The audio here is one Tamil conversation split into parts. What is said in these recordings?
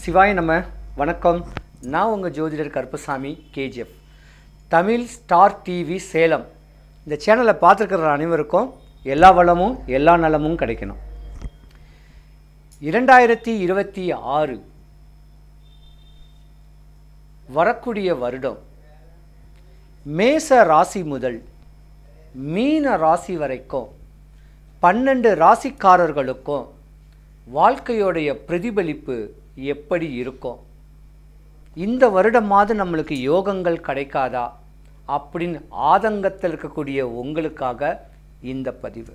சிவாய் நம்ம வணக்கம். நான் உங்கள் ஜோதிடர் Karuppasamy KGF. Tamil star TV Salem இந்த சேனலை பார்த்துருக்கிற அனைவருக்கும் எல்லா வளமும் எல்லா நலமும் கிடைக்கணும். 2026 வரக்கூடிய வருடம் மேச ராசி முதல் மீன ராசி வரைக்கும் 12 ராசிக்காரர்களுக்கும் வாழ்க்கையோடைய பிரதிபலிப்பு எப்படி இருக்கும், இந்த வருடமாவது நம்மளுக்கு யோகங்கள் கிடைக்காதா அப்படின்னு ஆதங்கத்தில் இருக்கக்கூடிய உங்களுக்காக இந்த பதிவு.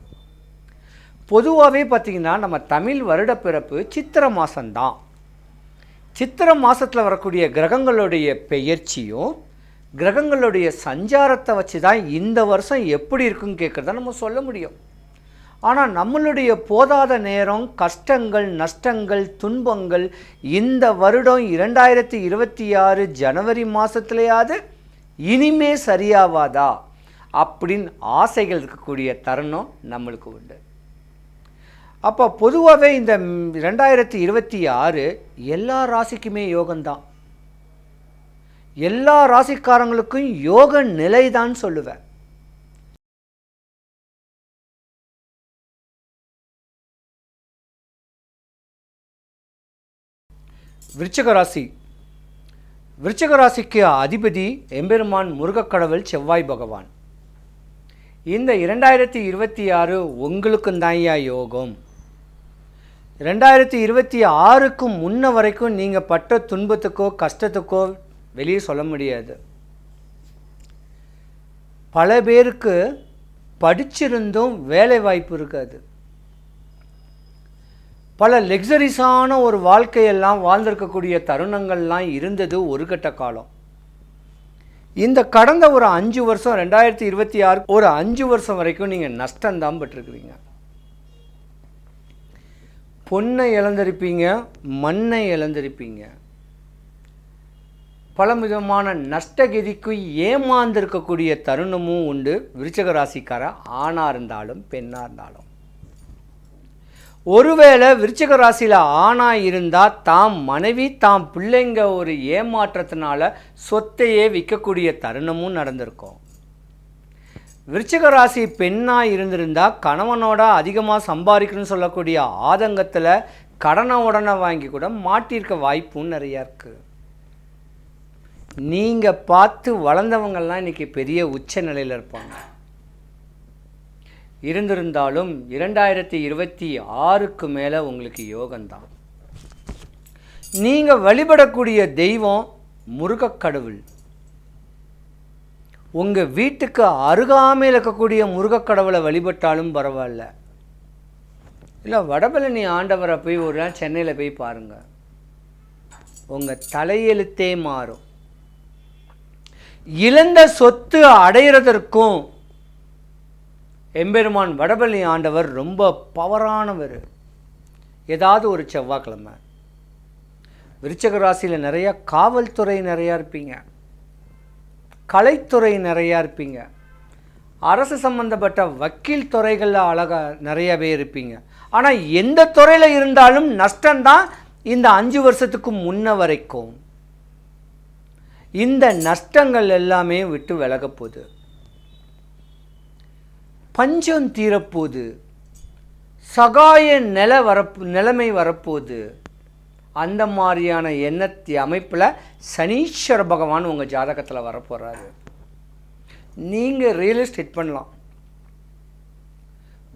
பொதுவாகவே பார்த்திங்கன்னா நம்ம தமிழ் வருட பிறப்பு சித்திரை மாதம்தான். சித்திரை மாதத்தில் வரக்கூடிய கிரகங்களுடைய பெயர்ச்சியும் கிரகங்களுடைய சஞ்சாரத்தை வச்சு தான் இந்த வருஷம் எப்படி இருக்குன்னு கேட்குறத நம்ம சொல்ல முடியும். ஆனால் நம்மளுடைய போதாத நேரம், கஷ்டங்கள், நஷ்டங்கள், துன்பங்கள் இந்த வருடம் 2026 ஜனவரி மாதத்துலையாவது இனிமே சரியாவாதா அப்படின்னு ஆசைகள் இருக்கக்கூடிய தருணம் நம்மளுக்கு உண்டு. அப்போ பொதுவாகவே இந்த 2026 எல்லா ராசிக்குமே யோகம்தான். எல்லா ராசிக்காரங்களுக்கும் யோக நிலை தான் சொல்லுவேன். விருச்சிக ராசிக்கு அதிபதி எம்பெருமான் முருகக்கடவுள் செவ்வாய் பகவான். இந்த 2026 உங்களுக்கும் தான்யா யோகம். 2026க்கு முன்ன வரைக்கும் நீங்கள் பட்ட துன்பத்துக்கோ கஷ்டத்துக்கோ வெளியே சொல்ல முடியாது. பல பேருக்கு படிச்சிருந்தும் வேலை வாய்ப்பு இருக்காது. பல லக்ஸரிஸான ஒரு வாழ்க்கையெல்லாம் வாழ்ந்திருக்கக்கூடிய தருணங்கள்லாம் இருந்தது ஒரு கட்ட காலம். இந்த கடந்த ஒரு 5 வருஷம் 2026 ஒரு 5 வருஷம் வரைக்கும் நீங்கள் நஷ்டம்தான் பட்டிருக்கிறீங்க. பொண்ணை இழந்திருப்பீங்க, மண்ணை இழந்திருப்பீங்க. பல விதமான நஷ்டகதிக்கு ஏமாந்திருக்கக்கூடிய தருணமும் உண்டு. விருச்சிக ராசிக்கார ஆணாக இருந்தாலும் பெண்ணாக இருந்தாலும். ஒருவேளை விருச்சிக ராசியில் ஆணாக இருந்தால் தாம் மனைவி தாம் பிள்ளைங்க ஒரு ஏமாற்றத்தினால சொத்தையே விற்கக்கூடிய தருணமும் நடந்திருக்கும். விருச்சிக ராசி பெண்ணாக இருந்திருந்தால் கணவனோட அதிகமாக சம்பாதிக்கணும்னு சொல்லக்கூடிய ஆதங்கத்தில் கடனை உடனே வாங்கி கூட மாட்டியிருக்க வாய்ப்பும் நிறையா இருக்குது. நீங்கள் பார்த்து வளர்ந்தவங்கள்லாம் இன்றைக்கி பெரிய உச்ச நிலையில் இருப்பாங்க. இருந்திருந்தாலும் 2026க்கு மேலே உங்களுக்கு யோகம்தான். நீங்கள் வழிபடக்கூடிய தெய்வம் முருகக்கடவுள். உங்கள் வீட்டுக்கு அருகாமையில் இருக்கக்கூடிய முருகக்கடவுளை வழிபட்டாலும் பரவாயில்ல. இல்லை வடபழனி ஆண்டவரை போய் ஒரு நாள் சென்னையில் போய் பாருங்கள், உங்கள் தலையெழுத்தே மாறும். இழந்த சொத்து அடையிறதற்கும் எம்பெருமான் வடபழனி ஆண்டவர் ரொம்ப பவரானவர். ஏதாவது ஒரு செவ்வாய்க்கிழமை விருச்சிக ராசியில் நிறையா காவல்துறை நிறையா இருப்பீங்க, கலைத்துறை நிறையா இருப்பீங்க, அரசு சம்பந்தப்பட்ட வக்கீல் துறைகளில் அழகாக நிறைய பேர் இருப்பீங்க. ஆனால் எந்த துறையில் இருந்தாலும் நஷ்டம்தான் இந்த 5 வருஷத்துக்கு முன்ன வரைக்கும். இந்த நஷ்டங்கள் எல்லாமே விட்டு விலகப்போகுது. பஞ்சம் தீரப்போகுது. சகாய நிலைமை வரப்போகுது. அந்த மாதிரியான எண்ணத்தை அமைப்பில் சனீஸ்வர பகவான் உங்கள் ஜாதகத்தில் வரப்போகிறாரு. நீங்கள் ரியல் எஸ்டேட் பண்ணலாம்,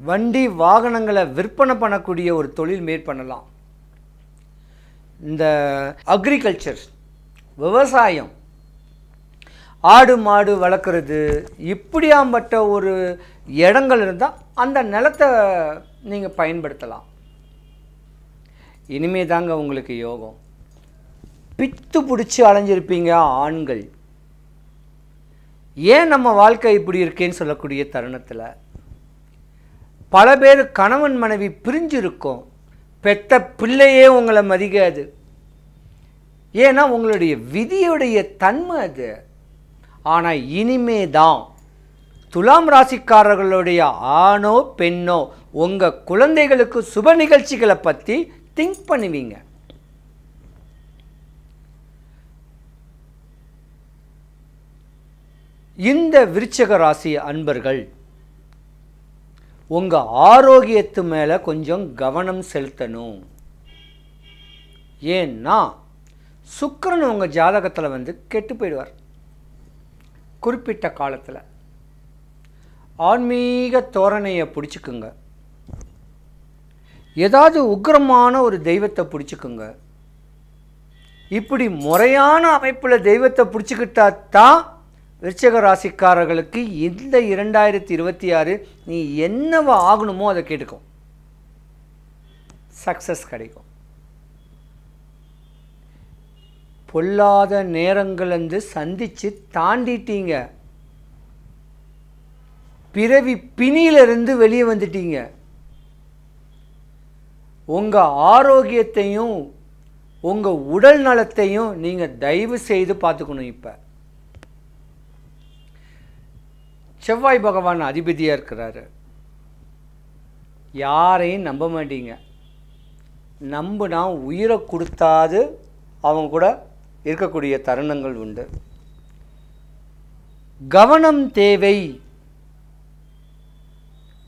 வண்டி வாகனங்களை விற்பனை பண்ணக்கூடிய ஒரு தொழில் மேற்கொள்ளலாம். இந்த அக்ரிகல்ச்சர் விவசாயம், ஆடு மாடு வளர்க்குறது, இப்படியாம்பட்ட ஒரு இடங்கள் இருந்தால் அந்த நிலத்தை நீங்கள் பயன்படுத்தலாம். இனிமே தாங்க உங்களுக்கு யோகம். பித்து பிடிச்சி அலைஞ்சிருப்பீங்க ஆண்கள். ஏன் நம்ம வாழ்க்கை இப்படி இருக்கேன்னு சொல்லக்கூடிய தருணத்தில் பல பேர் கணவன் மனைவி பிரிஞ்சிருக்கும். பெத்த பிள்ளையே உங்களை மதிக்காது. ஏன்னா உங்களுடைய விதியுடைய தன்மை அது. ஆனால் இனிமே தான் துலாம் ராசிக்காரர்களுடைய ஆணோ பெண்ணோ உங்கள் குழந்தைகளுக்கு சுப நிகழ்ச்சிகளை பற்றி திங்க் பண்ணுவீங்க. இந்த விருச்சிக ராசி அன்பர்கள் உங்கள் ஆரோக்கியத்து மேலே கொஞ்சம் கவனம் செலுத்தணும். ஏன்னா சுக்கிரன் உங்கள் ஜாதகத்தில் கெட்டு போயிடுவார். குறிப்பிட்ட காலத்தில் ஆன்மீக தோரணையை பிடிச்சிக்குங்க. ஏதாவது உக்கிரமான ஒரு தெய்வத்தை பிடிச்சிக்குங்க. இப்படி முறையான அமைப்பில் தெய்வத்தை பிடிச்சிக்கிட்டா தான் விருச்சிக ராசிக்காரர்களுக்கு இந்த 2026 நீ என்னவோ ஆகணுமோ அதை கேட்டுக்கும், சக்ஸஸ் கிடைக்கும். பொல்லாத நேரங்கள் சந்தித்து தாண்டிட்டீங்க. பிறவி பிணியிலிருந்து வெளியே வந்துட்டீங்க. உங்கள் ஆரோக்கியத்தையும் உங்கள் உடல் நலத்தையும் நீங்கள் தயவு செய்து பார்த்துக்கணும். இப்போ செவ்வாய் பகவான் அதிபதியாக இருக்கிறாரு. யாரையும் நம்ப மாட்டீங்க. நம்புனா உயிரை கொடுத்தாது அவங்க கூட இருக்கக்கூடிய தருணங்கள் உண்டு. கவனம் தேவை.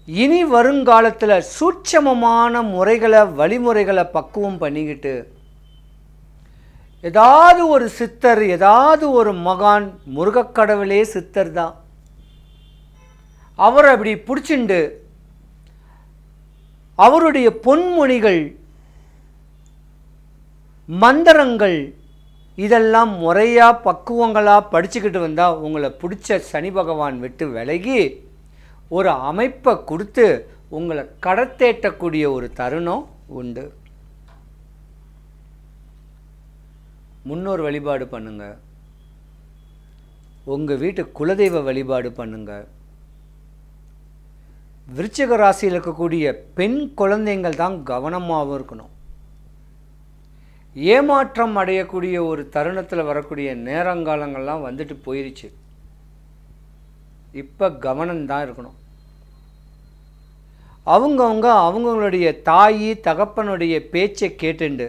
இனி வருங்காலத்தில் சூட்சமமான முறைகளை வழிமுறைகளை பக்குவம் பண்ணிக்கிட்டு ஏதாவது ஒரு சித்தர், ஏதாவது ஒரு மகான், முருகக்கடவுளே சித்தர் தான், அவரை அப்படி பிடிச்சிண்டு அவருடைய பொன்மொழிகள், மந்திரங்கள் இதெல்லாம் முறையாக பக்குவங்களாக படிச்சுக்கிட்டு வந்தால் உங்களை பிடிச்ச சனி பகவான் விட்டு விலகி ஒரு அமைப்பை கொடுத்து உங்களை கடத்தேற்றக்கூடிய ஒரு தருணம் உண்டு. முன்னோர் வழிபாடு பண்ணுங்க. உங்கள் வீட்டு குலதெய்வ வழிபாடு பண்ணுங்க. விருச்சிக ராசியில் இருக்கக்கூடிய பெண் குழந்தைங்கள் தான் கவனமாகவும் இருக்கணும். ஏமாற்றம் அடையக்கூடிய ஒரு தருணத்தில் வரக்கூடிய நேரங்காலங்கள்லாம் வந்துட்டு போயிடுச்சு. இப்போ கவனம்தான் இருக்கணும். அவங்களுடைய தாய் தகப்பனுடைய பேச்சை கேட்டுண்டு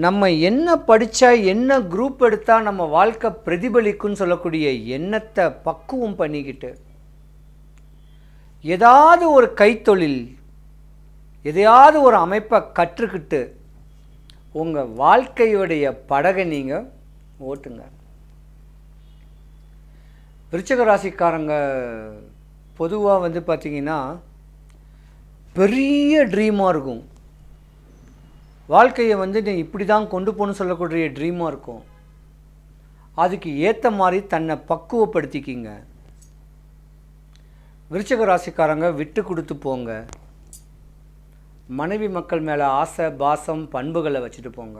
நம்ம என்ன படித்தா என்ன குரூப் எடுத்தால் நம்ம வாழ்க்கை பிரதிபலிக்குன்னு சொல்லக்கூடிய எண்ணத்தை பக்குவம் பண்ணிக்கிட்டு ஏதாவது ஒரு கைத்தொழில், எதையாவது ஒரு அமைப்பை கற்றுக்கிட்டு உங்கள் வாழ்க்கையுடைய படகை நீங்கள் ஓட்டுங்க. விருச்சிக ராசிக்காரங்க பொதுவாக பார்த்திங்கன்னா பெரிய ட்ரீமாக இருக்கும். வாழ்க்கையை நீ இப்படி தான் கொண்டு போகணும்னு சொல்லக்கூடிய ட்ரீமாக இருக்கும். அதுக்கு ஏற்ற மாதிரி தன்னை பக்குவப்படுத்திக்கிங்க. விருச்சிக ராசிக்காரங்க விட்டு கொடுத்து போங்க. மனைவி மக்கள் மேலே ஆசை பாசம் பண்புகளை வச்சுட்டு போங்க.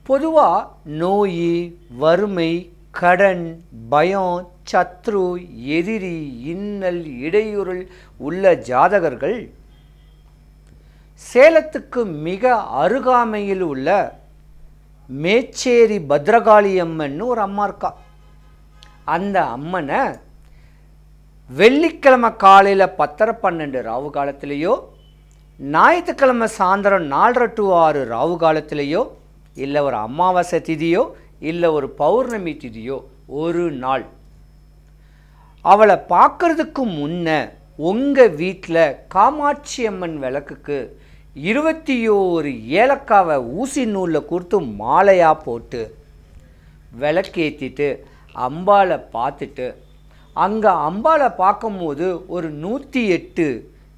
பொதுவாக நோய், வறுமை, கடன், பயம், சத்ரு, எதிரி, இன்னல், இடையூறல் உள்ள ஜாதகர்கள் சேலத்துக்கு மிக அருகாமையில் உள்ள மேச்சேரி பத்ரகாளி அம்மன் ஒரு அம்மா இருக்கா. அந்த அம்மனை வெள்ளிக்கிழமை காலையில் 10:12 ராவு காலத்திலேயோ, ஞாயிற்றுக்கிழமை சாயந்தரம் 4:30 to 6 ராவு காலத்திலேயோ, இல்லை ஒரு அமாவாசை திதியோ, இல்லை ஒரு பௌர்ணமி திதியோ ஒரு நாள் அவளை பார்க்கறதுக்கு முன்ன உங்கள் வீட்டில் காமாட்சி அம்மன் விளக்குக்கு 21 ஏலக்காவை ஊசி நூலில் கொடுத்து மாலையாக போட்டு விளக்கேற்றிட்டு அம்பாளை பார்த்துட்டு, அங்கே அம்பாளை பார்க்கும்போது ஒரு 108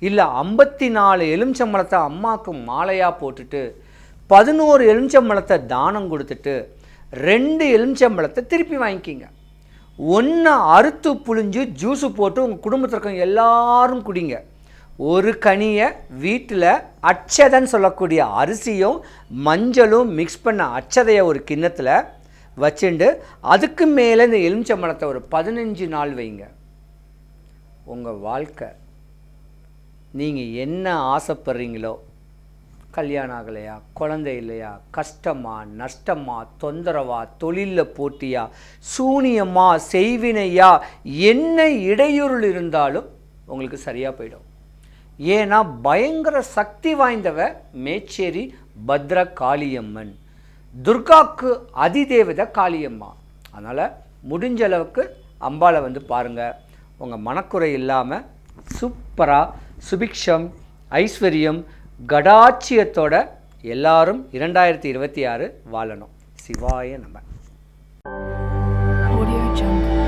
இல்லை 54 எலுமிச்சம்பழத்தை அம்மாவுக்கு மாலையாக போட்டுட்டு 11 எலுமிச்சம்பழத்தை தானம் கொடுத்துட்டு 2 எலுமிச்சம்பழத்தை திருப்பி வாங்கிக்கிங்க. 1 அறுத்து புழிஞ்சு ஜூஸு போட்டு உங்கள் குடும்பத்தில் இருக்க எல்லாரும் குடிங்க. ஒரு கனியை வீட்டில் அச்சதைன்னு சொல்லக்கூடிய அரிசியும் மஞ்சளும் மிக்ஸ் பண்ண அச்சதையை ஒரு கிண்ணத்தில் வச்சுண்டு அதுக்கு மேலே இந்த எலுமிச்சம்பழத்தை ஒரு 15 நாள் வைங்க. உங்கள் வாழ்க்கை நீங்கள் என்ன ஆசைப்படுறீங்களோ, கல்யாணம் ஆகலையா, குழந்தை இல்லையா, கஷ்டமா, நஷ்டமா, தொந்தரவா, தொழிலில் போட்டியா, சூனியமா, செய்வினையா, என்ன இடையூறுள் இருந்தாலும் உங்களுக்கு சரியாக போயிடும். ஏன்னா பயங்கர சக்தி வாய்ந்தவ மேச்சேரி பத்ர காளியம்மன், துர்காக்கு அதிதேவதை காளியம்மா. அதனால் முடிஞ்ச அளவுக்கு அம்பாளை வந்து பாருங்கள். உங்கள் மனக்குறை இல்லாமல் சூப்பராக சுபிக்ஷம் ஐஸ்வர்யம் கடாட்சியத்தோட எல்லாரும் 2026 வாழணும். சிவாய நம. Audio Jungle.